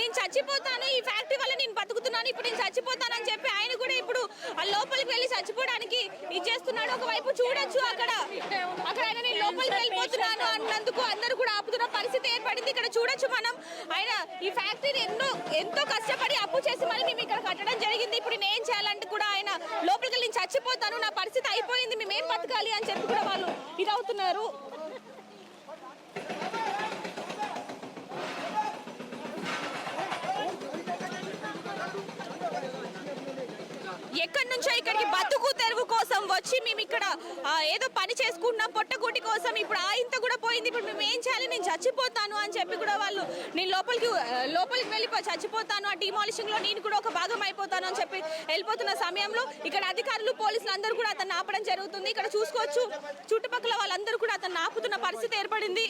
నేను చచ్చిపోతాను, ఈ ఫ్యాక్టరీ వల్ల నేను బతుకుతున్నాను, ఇప్పుడు నేను చచ్చిపోతానని చెప్పి ఆయన కూడా ఇప్పుడు ఆ లోపలికి వెళ్ళి చచ్చిపోవడానికి ఇచ్చేస్తున్నాడు. ఒకవైపు చూడొచ్చు అక్కడ ఆయన నేను లోపలికి వెళ్ళిపోతున్నాను అన్నందుకు అందరూ కూడా ఆపుతున్న పరిస్థితి ఏర్పడింది. ఇక్కడ చూడొచ్చు మనం ఆయన ఈ ఫ్యాక్టరీని ఎంతో కష్టపడి అప్పు చేసి మళ్ళీ మేము ఇక్కడ కట్టడం జరిగింది. ఇప్పుడు నేను ఏం చేయాలంటే కూడా ఆయన లోపలికి వెళ్ళి చచ్చిపోతాను, నా పరిస్థితి అయిపోయింది, మేమేం బతకాలి అని చెప్పి కూడా వాళ్ళు ఇదవుతున్నారు. ఎక్కడి నుంచో ఇక్కడికి బతుకు తెరువు కోసం వచ్చి మేము ఇక్కడ ఏదో పని చేసుకుంటున్నాం పొట్టకూటి కోసం. ఇప్పుడు ఆయనతో కూడా పోయింది. ఇప్పుడు మేము ఏం చేయాలి, నేను చచ్చిపోతాను అని చెప్పి కూడా వాళ్ళు నేను లోపలికి వెళ్ళిపోయి చచ్చిపోతాను, ఆ డిమాలిషింగ్ లో నేను కూడా ఒక భాగం అయిపోతాను అని చెప్పి వెళ్ళిపోతున్న సమయంలో ఇక్కడ అధికారులు పోలీసులు అందరూ కూడా అతను ఆపడం జరుగుతుంది. ఇక్కడ చూసుకోవచ్చు చుట్టుపక్కల వాళ్ళందరూ కూడా అతను ఆపుతున్న పరిస్థితి ఏర్పడింది.